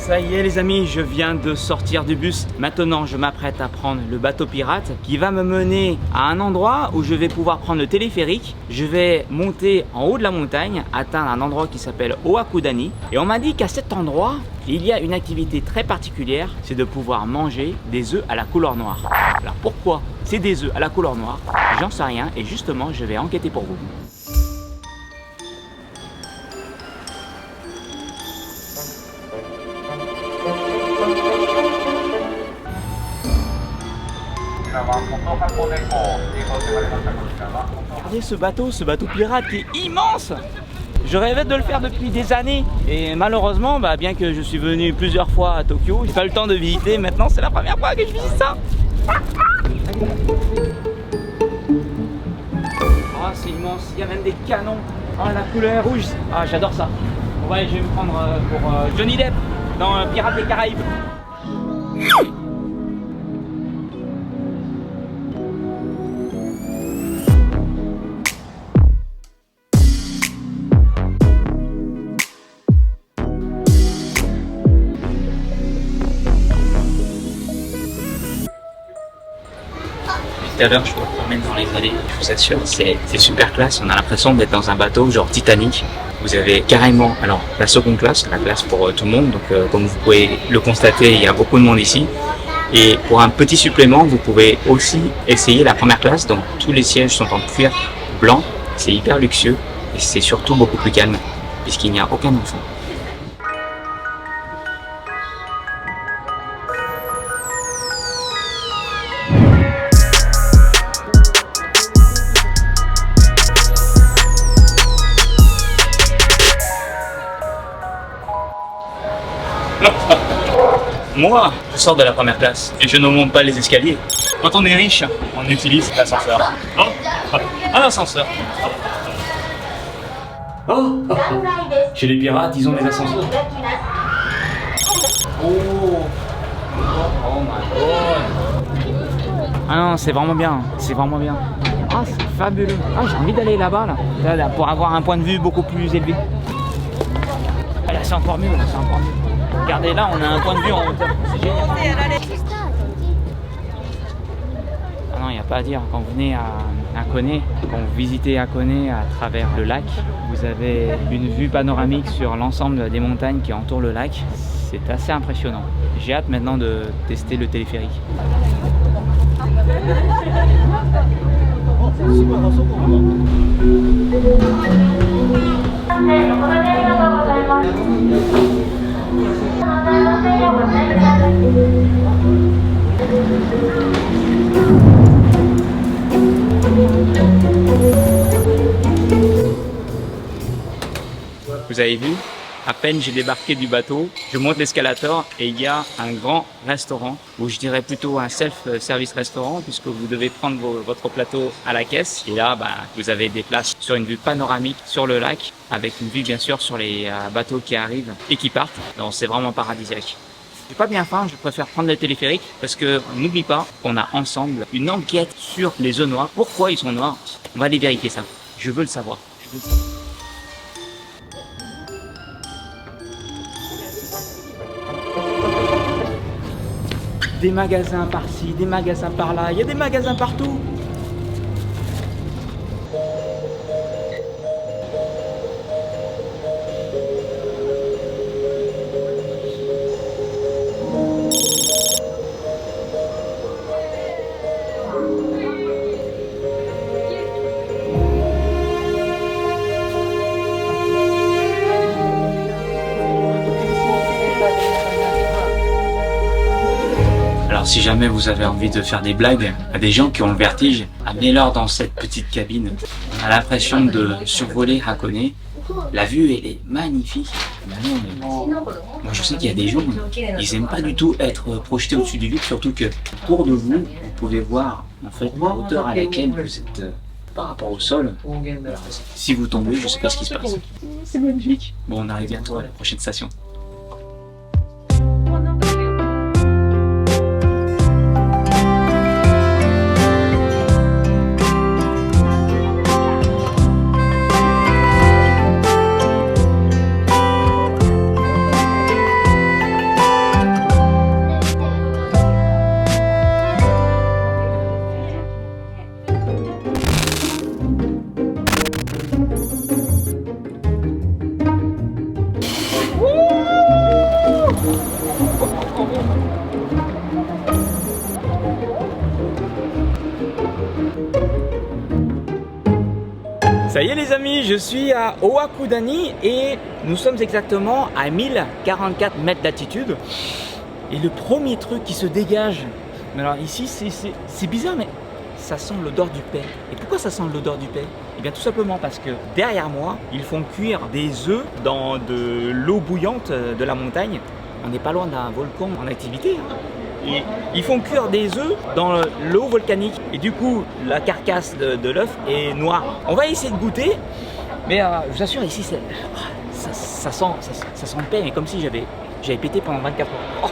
Ça y est les amis, je viens de sortir du bus. Maintenant je m'apprête à prendre le bateau pirate qui va me mener à un endroit où je vais pouvoir prendre le téléphérique. Je vais monter en haut de la montagne, atteindre un endroit qui s'appelle Oakudani. Et on m'a dit qu'à cet endroit, il y a une activité très particulière, c'est de pouvoir manger des œufs à la couleur noire. Alors pourquoi c'est des œufs à la couleur noire? J'en sais rien et justement je vais enquêter pour vous. Regardez ce bateau pirate qui est immense. Je rêvais de le faire depuis des années et malheureusement, bien que je suis venu plusieurs fois à Tokyo, j'ai pas le temps de visiter. Maintenant, c'est la première fois que je visite ça. Ah, c'est immense. Il y a même des canons. Ah, la couleur rouge. Ah, j'adore ça. Ouais, je vais me prendre pour Johnny Depp dans Pirates des Caraïbes. Tout à l'heure, je me promène dans les allées, je vous assure, c'est super classe. On a l'impression d'être dans un bateau genre Titanic. Vous avez carrément la seconde classe, la classe pour tout le monde. Donc, comme vous pouvez le constater, il y a beaucoup de monde ici. Et pour un petit supplément, vous pouvez aussi essayer la première classe. Donc, tous les sièges sont en cuir blanc. C'est hyper luxueux et c'est surtout beaucoup plus calme puisqu'il n'y a aucun enfant. Moi, je sors de la première classe et je ne monte pas les escaliers. Quand on est riche, on utilise l'ascenseur. Oh, un ascenseur. Oh, chez les pirates, ils ont des ascenseurs. Oh, oh my god. Ah non, c'est vraiment bien, c'est vraiment bien. Ah, c'est fabuleux. Ah, j'ai envie d'aller là-bas, là, pour avoir un point de vue beaucoup plus élevé. Ah, là, c'est encore mieux, là, c'est encore mieux. Regardez là, on a un point de vue en hauteur. C'est génial. Ah non, il n'y a pas à dire. Quand vous venez à Hakone, quand vous visitez Hakone à travers le lac, vous avez une vue panoramique sur l'ensemble des montagnes qui entourent le lac. C'est assez impressionnant. J'ai hâte maintenant de tester le téléphérique. Vous avez vu, à peine j'ai débarqué du bateau, je monte l'escalator et il y a un grand restaurant, ou je dirais plutôt un self-service restaurant, puisque vous devez prendre votre plateau à la caisse. Et là, vous avez des places sur une vue panoramique sur le lac, avec une vue bien sûr sur les bateaux qui arrivent et qui partent. Donc c'est vraiment paradisiaque. J'ai pas bien faim, je préfère prendre le téléphérique parce que n'oublie pas qu'on a ensemble une enquête sur les œufs noirs. Pourquoi ils sont noirs? On va aller vérifier ça. Je veux le savoir. Des magasins par-ci, des magasins par-là, il y a des magasins partout. Alors si jamais vous avez envie de faire des blagues à des gens qui ont le vertige, amenez-leur dans cette petite cabine. On a l'impression de survoler Hakone. La vue, elle est magnifique. Moi je sais qu'il y a des gens, ils aiment pas du tout être projetés au-dessus du vide, surtout que autour de vous, vous pouvez voir en fait la hauteur à laquelle vous êtes par rapport au sol. Alors, si vous tombez, je sais pas ce qui se passe. C'est magnifique. Bon, on arrive bientôt à la prochaine station. Ça y est les amis, je suis à Owakudani et nous sommes exactement à 1044 mètres d'altitude. Et le premier truc qui se dégage, mais alors ici c'est bizarre mais ça sent l'odeur du paix. Et pourquoi ça sent l'odeur du paix? Eh bien tout simplement parce que derrière moi, ils font cuire des œufs dans de l'eau bouillante de la montagne. On n'est pas loin d'un volcan en activité. Et ils font cuire des œufs dans l'eau volcanique. Et du coup, la carcasse de l'œuf est noire. On va essayer de goûter. Mais je vous assure, ici, ça sent le paix. Mais comme si j'avais pété pendant 24 heures. Oh.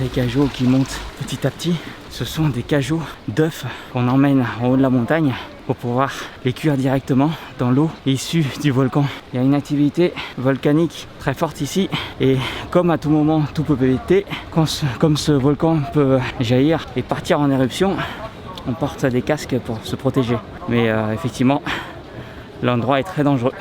Les cajots qui montent petit à petit, ce sont des cajots d'œufs qu'on emmène en haut de la montagne pour pouvoir les cuire directement dans l'eau issue du volcan. Il y a une activité volcanique très forte ici et comme à tout moment tout peut péter, comme ce volcan peut jaillir et partir en éruption, on porte des casques pour se protéger. Mais effectivement, l'endroit est très dangereux.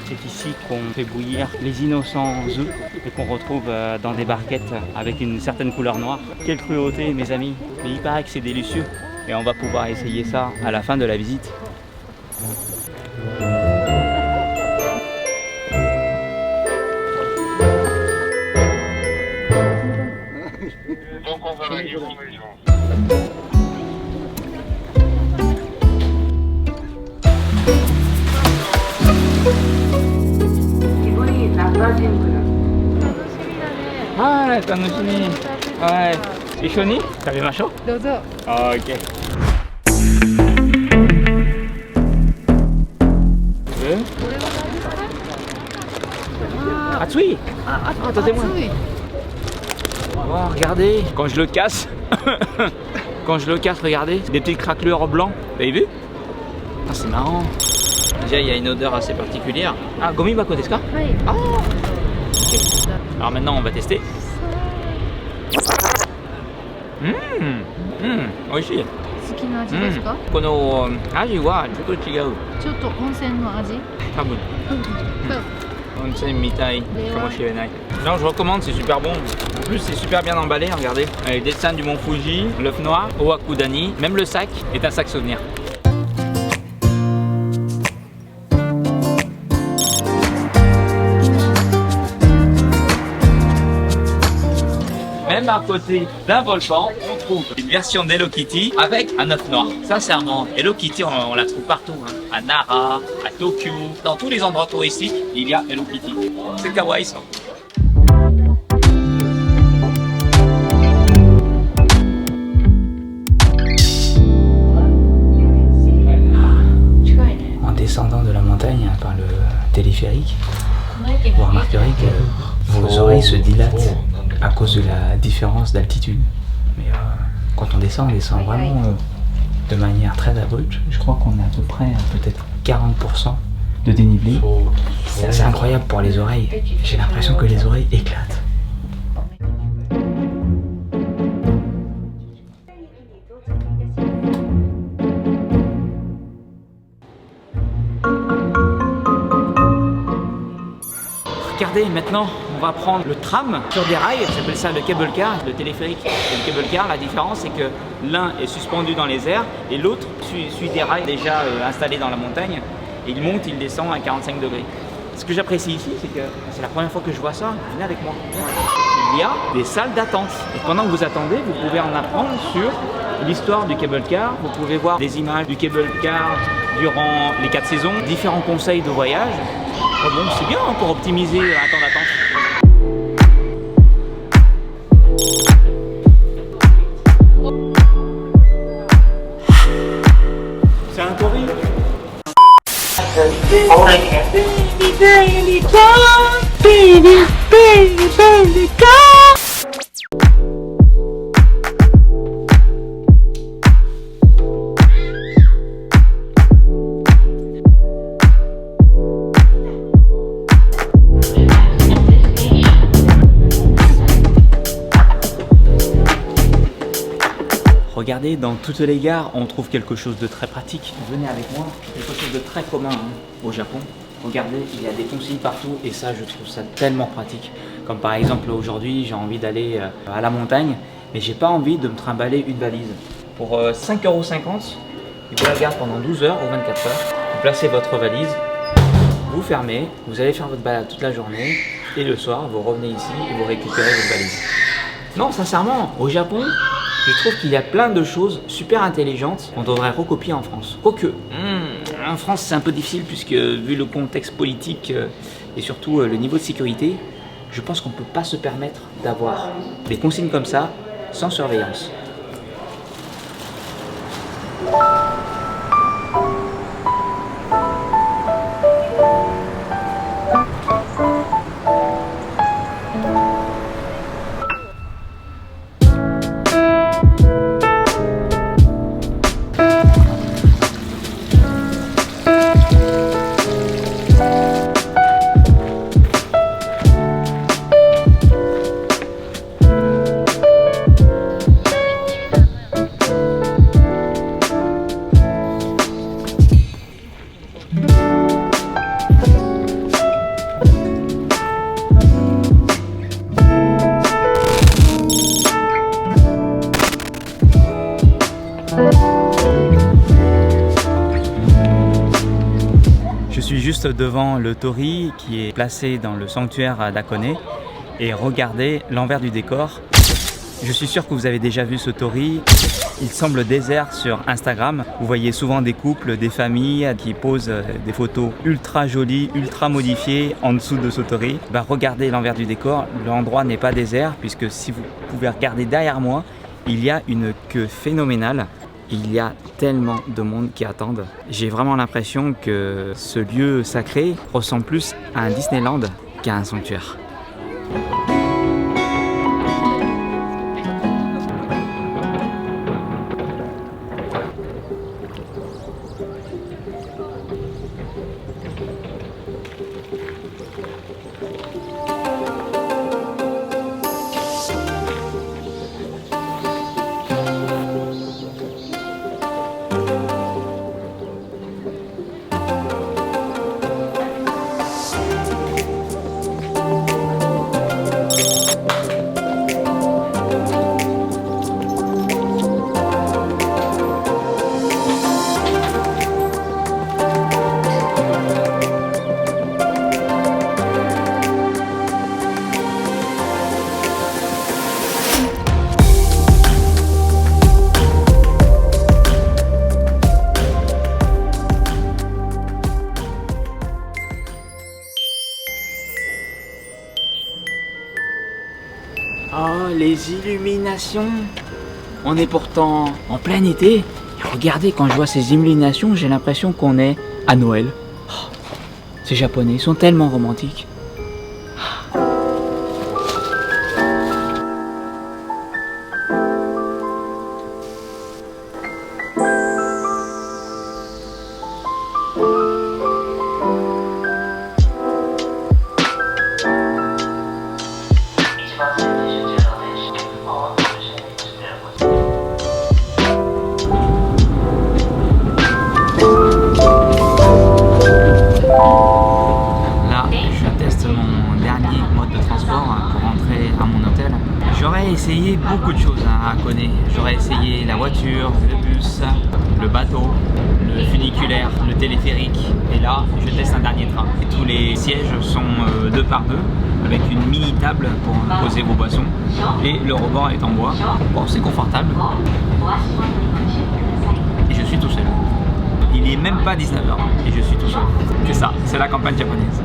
C'est ici qu'on fait bouillir les innocents œufs et qu'on retrouve dans des barquettes avec une certaine couleur noire. Quelle cruauté mes amis, mais il paraît que c'est délicieux et on va pouvoir essayer ça à la fin de la visite. Ah, 楽しみ。はい。一緒に食べましょう。どうぞ。OK。熱い。Attendez-moi. Oh, regardez, quand je le casse, regardez, des petites craquelures blancs. Vous avez vu? Ah, c'est marrant. Déjà, il y a une odeur assez particulière. Ah, gomibako desu ka? Oui. Ah. Okay. Alors maintenant, on va tester. Oishii. 好きな味ですか？この味はちょっと違う。ちょっと温泉の味？多分。Onsen mitai, comment je dirais. Non, je recommande, c'est super bon. En plus, c'est super bien emballé, regardez. Les dessins du mont Fuji, l'œuf noir, Owakudani, même le sac est un sac souvenir. Même à côté d'un volcan, on trouve une version d'Hello Kitty avec un œuf noir. Sincèrement, Hello Kitty, on la trouve partout. Hein. À Nara, à Tokyo, dans tous les endroits touristiques, il y a Hello Kitty. C'est kawaii ça. En descendant de la montagne par le téléphérique, vous remarquerez que vos oreilles se dilatent à cause de la différence d'altitude. Mais quand on descend vraiment de manière très abrupte. Je crois qu'on est à peu près peut-être 40% de dénivelé. C'est assez incroyable pour les oreilles. J'ai l'impression que les oreilles éclatent. Regardez, maintenant on va prendre le tram sur des rails, ça s'appelle ça le cable car, le téléphérique et le cable car. La différence c'est que l'un est suspendu dans les airs et l'autre suit des rails déjà installés dans la montagne et il monte, il descend à 45 degrés. Ce que j'apprécie ici, c'est que c'est la première fois que je vois ça, venez avec moi. Il y a des salles d'attente et pendant que vous attendez, vous pouvez en apprendre sur l'histoire du cable car, vous pouvez voir des images du cable car durant les 4 saisons, différents conseils de voyage. Oh bon, c'est bien hein, pour optimiser un temps d'attente. C'est un tori. Regardez, dans toutes les gares, on trouve quelque chose de très pratique. Venez avec moi, quelque chose de très commun au Japon. Regardez, il y a des consignes partout et ça, je trouve ça tellement pratique. Comme par exemple, aujourd'hui, j'ai envie d'aller à la montagne, mais j'ai pas envie de me trimballer une valise. Pour 5,50 €, il vous la garde pendant 12 heures ou 24 heures. Vous placez votre valise, vous fermez, vous allez faire votre balade toute la journée et le soir, vous revenez ici et vous récupérez votre valise. Non, sincèrement, au Japon, je trouve qu'il y a plein de choses super intelligentes qu'on devrait recopier en France. Quoique, en France c'est un peu difficile puisque vu le contexte politique et surtout le niveau de sécurité, je pense qu'on ne peut pas se permettre d'avoir des consignes comme ça sans surveillance. Je suis juste devant le torii qui est placé dans le sanctuaire d'Akone et regardez l'envers du décor. Je suis sûr que vous avez déjà vu ce torii. Il semble désert sur Instagram. Vous voyez souvent des couples, des familles qui posent des photos ultra jolies, ultra modifiées en dessous de ce torii. Regardez l'envers du décor. L'endroit n'est pas désert puisque si vous pouvez regarder derrière moi, il y a une queue phénoménale. Il y a tellement de monde qui attendent. J'ai vraiment l'impression que ce lieu sacré ressemble plus à un Disneyland qu'à un sanctuaire. Oh, les illuminations! On est pourtant en plein été. Et regardez, quand je vois ces illuminations, j'ai l'impression qu'on est à Noël. Oh, ces Japonais, ils sont tellement romantiques. J'aurais essayé beaucoup de choses à Hakone. J'aurais essayé la voiture, le bus, le bateau, le funiculaire, le téléphérique. Et là, je teste un dernier train. Et tous les sièges sont 2 par 2 avec une mini table pour poser vos boissons. Et le rebord est en bois. Bon, c'est confortable. Et je suis tout seul. Il n'est même pas 19 h et je suis tout seul. C'est ça, c'est la campagne japonaise.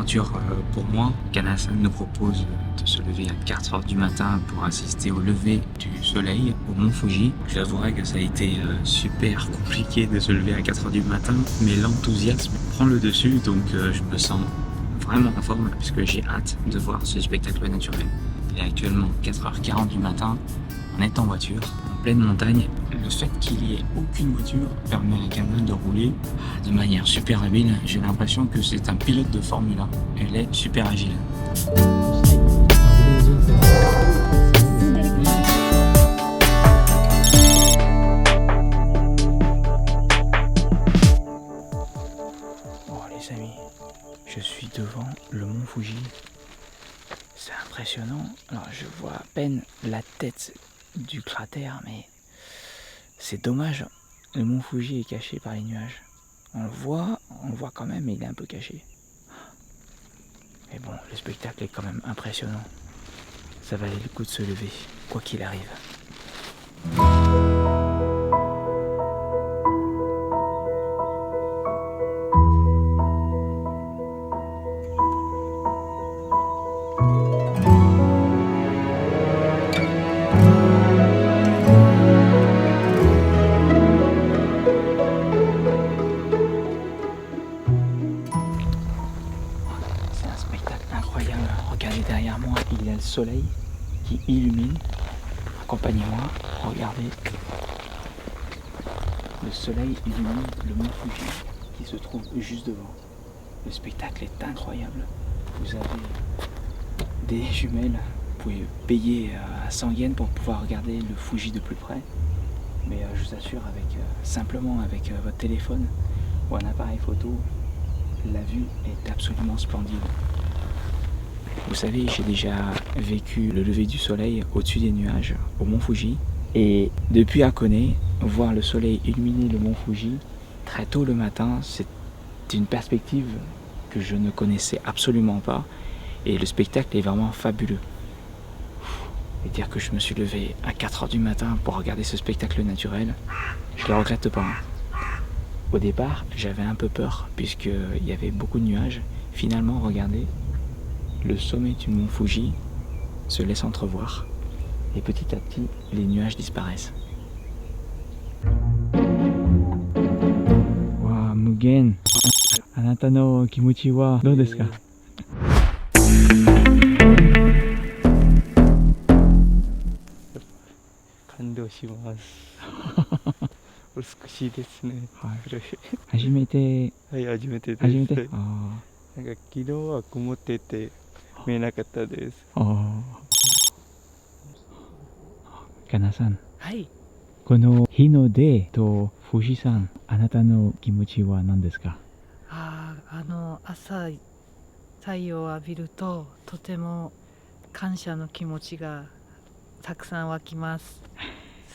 aventure pour moi. Kanasan nous propose de se lever à 4 heures du matin pour assister au lever du soleil au mont Fuji. J'avouerai que ça a été super compliqué de se lever à 4 heures du matin, mais l'enthousiasme prend le dessus, donc je me sens vraiment en forme puisque j'ai hâte de voir ce spectacle naturel. Il est actuellement 4h40 du matin, on est en voiture, en pleine montagne. Le fait qu'il n'y ait aucune voiture permet à Kana de rouler de manière super habile. J'ai l'impression que c'est un pilote de Formule 1. Elle est super agile. Bon les amis, je suis devant le mont Fuji. C'est impressionnant. Alors je vois à peine la tête du cratère, mais c'est dommage. Le mont Fuji est caché par les nuages. On le voit quand même, mais il est un peu caché. Mais bon, le spectacle est quand même impressionnant. Ça valait le coup de se lever, quoi qu'il arrive. Regardez derrière moi, il y a le soleil qui illumine. Accompagnez-moi, regardez. Le soleil illumine le mont Fuji qui se trouve juste devant. Le spectacle est incroyable. Vous avez des jumelles. Vous pouvez payer à 100 yens pour pouvoir regarder le Fuji de plus près. Mais je vous assure, simplement avec votre téléphone ou un appareil photo, la vue est absolument splendide. Vous savez, j'ai déjà vécu le lever du soleil au-dessus des nuages au mont Fuji. Et depuis Hakone, voir le soleil illuminer le mont Fuji très tôt le matin, c'est une perspective que je ne connaissais absolument pas. Et le spectacle est vraiment fabuleux. Et dire que je me suis levé à 4 heures du matin pour regarder ce spectacle naturel, je ne le regrette pas. Au départ, j'avais un peu peur puisqu'il y avait beaucoup de nuages. Finalement, regardez, le sommet du mont Fuji se laisse entrevoir et petit à petit, les nuages disparaissent. Waouh, Mugen, anata no kimochi wa dou desu ka? 感動します。お美しいですね。はい。初めて。はい、初めてです。初めて。ああ。なんか昨日は曇ってて見えなかったです。あ。ああ。かなさん。はい。この日の出と富士山、あなたの気持ちは何ですか？朝太陽を浴びるととても感謝の気持ちがたくさん湧きます。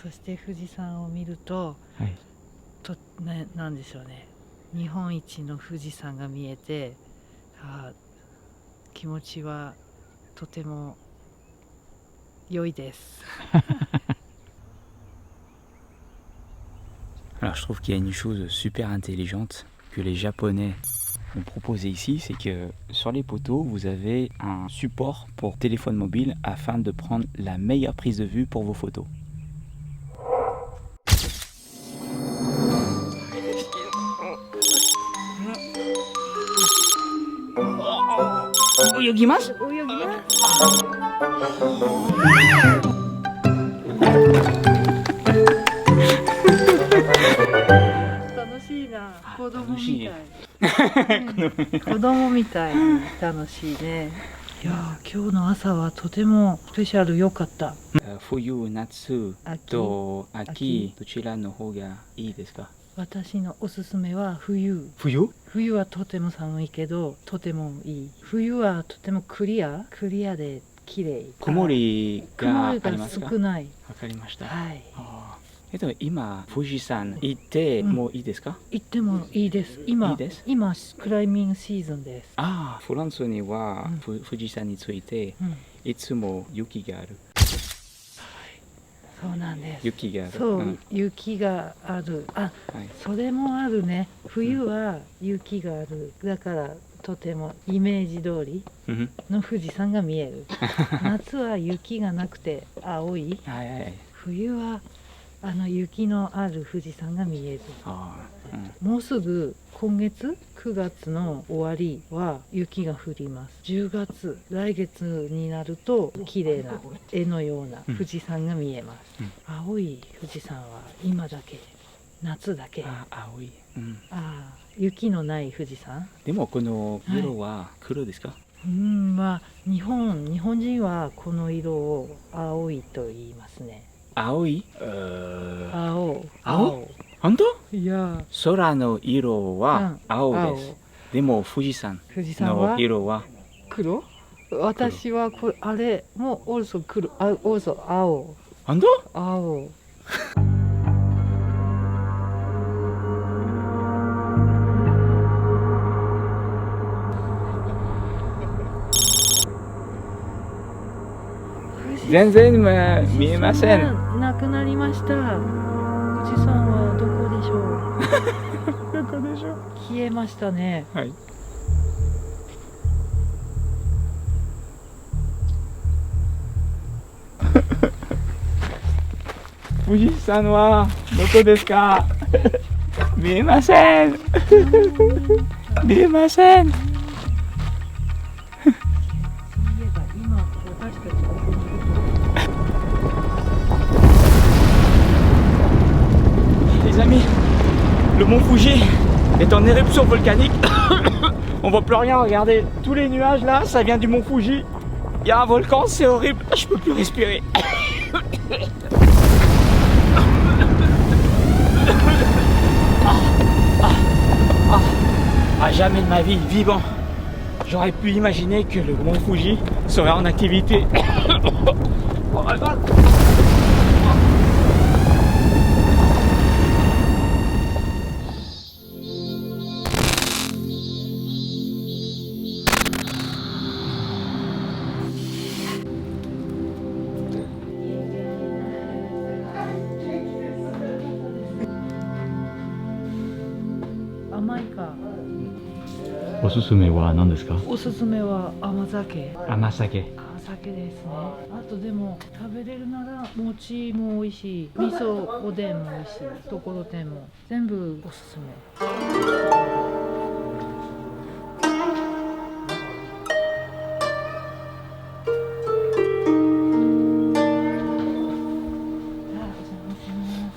そして富士山を見ると、はい、なんでしょうね。日本一の富士山が見えて、気持ちはとても良いです。Alors je trouve qu'il y a une chose super intelligente que les Japonais ont proposé ici, c'est que sur les poteaux, vous avez un support pour téléphone mobile afin de prendre la meilleure prise de vue pour vos photos. Oyogimasu? Fuyu, Natsu, to Aki, どちらの方がいいですか？私のおすすめは冬。冬？冬はとても寒いけどとてもいい。冬はとてもクリアで綺麗。曇りがありますか？少ない。わかりました。はい。今富士山行ってもいいですか？行ってもいいです。今クライミングシーズンです。ああ、フランスには富士山についていつも雪がある。そうなんです。雪がある。そう、雪がある。あ、それもあるね。冬は雪がある。だからとてもイメージ通り Mhm. の富士山が見える夏は雪がなくて青い、はいはいはい。冬は雪のある富士山が見える。ああ、もうすぐ今月9月の終わりは雪が降ります。10月来月になると綺麗な絵のような富士山が見えます、青い富士山は今だけ、夏だけ。青い。うん。雪のない富士山。でもこの色は黒ですか？まあ日本人はこの色を青いと言いますね。青い？青。本当？いや、空の色は青です。でも富士山の色は黒。私はこれあれもalso黒、also 青。本当？青。全然見えません。なくなりました。富士山はどこでしょう？どこでしょう？消えましたね。はい。富士山はどこですか？見えません。見えません。Les amis, le mont Fuji est en éruption volcanique. On voit plus rien, regardez, tous les nuages là, ça vient du mont Fuji. Il y a un volcan, c'est horrible, je peux plus respirer. Jamais de ma vie, vivant, j'aurais pu imaginer que le mont Fuji serait en activité. Oh my God. Amaika. おすすめは何ですか？おすすめは甘酒。甘酒。甘酒ですね。あとでも食べれるなら餅も美味しい、味噌おでんも美味しい、ところてんも全部おすすめ。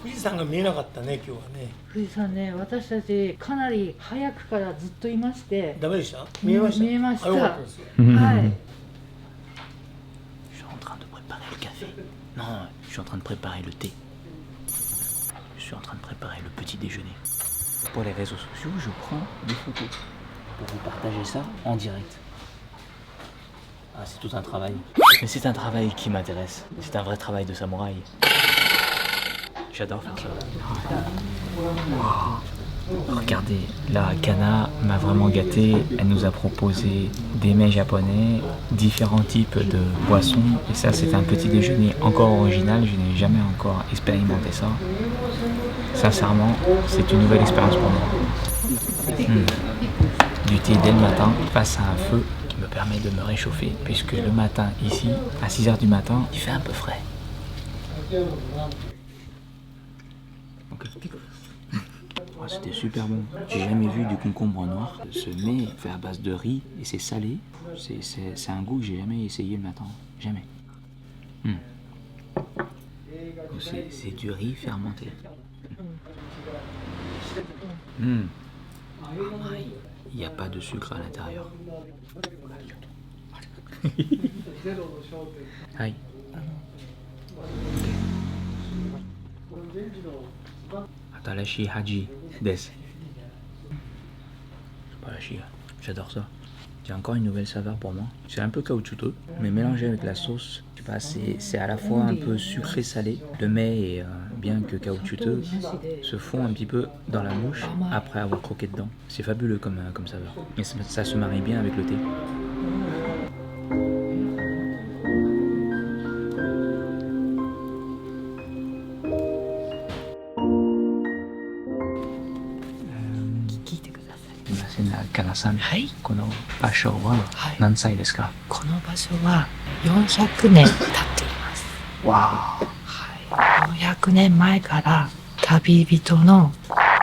富士山が見えなかったね、今日はね。富士山ね、私たちかなり早くからずっといまして。ダメでした？見えました？見えました。よかったです。はい。Je suis en train de préparer le café. Non, je suis en train de préparer le thé. Je suis en train de préparer le petit déjeuner. Pour les réseaux sociaux, je prends des photos pour vous partager ça en direct. Ah, c'est tout un travail. Mais c'est un travail qui m'intéresse. C'est un vrai travail de samouraï. J'adore faire ça. Wow. Regardez, la Kana m'a vraiment gâté. Elle nous a proposé des mets japonais, différents types de boissons. Et ça, c'est un petit déjeuner encore original. Je n'ai jamais encore expérimenté ça. Sincèrement, c'est une nouvelle expérience pour moi. Du thé dès le matin face à un feu qui me permet de me réchauffer. Puisque le matin, ici, à 6 h du matin, il fait un peu frais. Oh, c'était super bon. J'ai jamais vu du concombre noir. Ce mets fait à base de riz et c'est salé. C'est un goût que j'ai jamais essayé le matin. Jamais. C'est du riz fermenté. Il n'y a pas de sucre à l'intérieur. Hi. Atalashi Haji des. C'est pas la chia. J'adore ça. C'est encore une nouvelle saveur pour moi. C'est un peu caoutchouteux, mais mélangé avec la sauce, je sais pas, c'est à la fois un peu sucré salé. Le mets est bien que caoutchouteux, se fond un petit peu dans la bouche après avoir croqué dedans. C'est fabuleux comme saveur. Et ça se marie bien avec le thé. かなさん、はい、この場所ははい何歳ですか？この場所は400年経っています。わはい、400年前から旅人の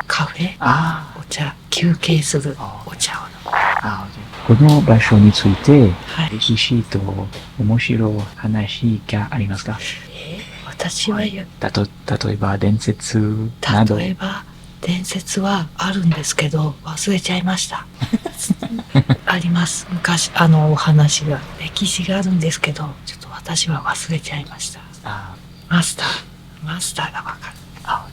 カフェ、あお茶、休憩するあお茶を飲む。あ、この場所についてはい、歴史と面白い話がありますか？私は言う、例えば伝説など。例えば伝説はあるんですけど忘れちゃいました。あります。昔お話が歴史があるんですけどちょっと私は忘れちゃいました。あマスターがわかる。あ、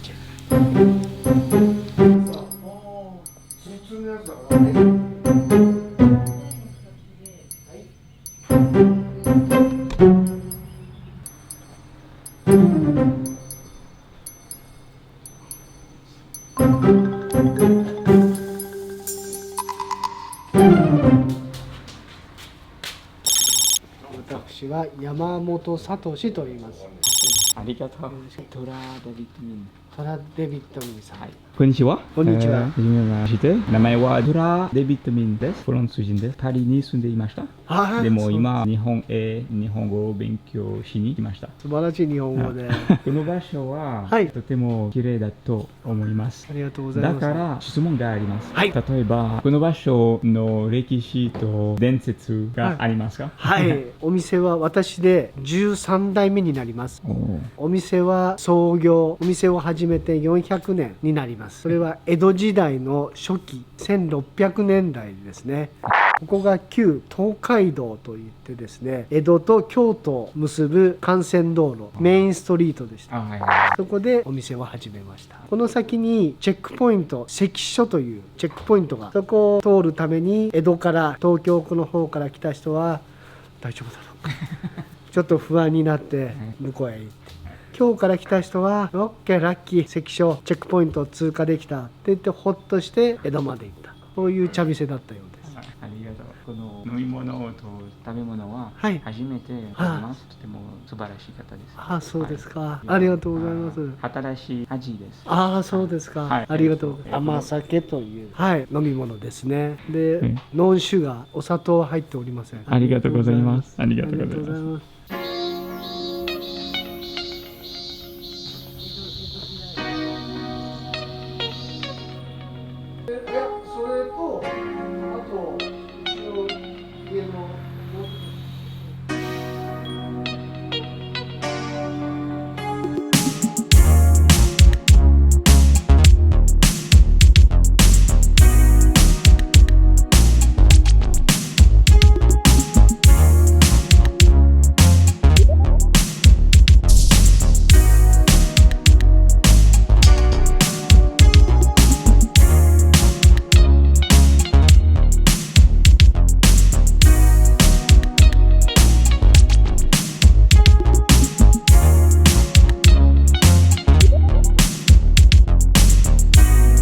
私は山本聡と言います。ありがとう。トラ・デビット・ミン。トラ・デビッド・ミンさん。はい。こんにちは。こんにちははじめまして。名前はトラ・デビッド・ミンです。フランス人です。パリに住んでいました。はいでも今、日本語を勉強しに来ました。素晴らしい日本語で。この場所は、はいとても綺麗だと思います。ありがとうございます。だから質問があります。はい例えば、この場所の歴史と伝説がありますか？はい、お店は私で13代目になります。おーお店はお店を始めて400年になります。それは江戸時代の初期1600年代ですね。ここが旧東海道といってですね、江戸と京都を結ぶ幹線道路、メインストリートでした。あ、はいはい。そこでお店を始めました。この先にチェックポイント、関所というチェックポイントが、そこを通るために江戸から東京の方から来た人は大丈夫だろうかちょっと不安になって向こうへ行って、今日から来た人はオッケーラッキー、関所チェックポイントを通過できたって言ってほっとして江戸まで行った、そういう茶店だったようです。ありがとう。この飲み物と食べ物ははい初めて食べます。とても素晴らしい方です。ああ、そうですか、はいありがとうございます。新しい味です。ああ、そうですか、はいありがとうございます。甘酒という、はい、飲み物ですね。で、うんノンシュガー、お砂糖は入っておりません。ありがとうございます。ありがとうございます。ありがとうございます。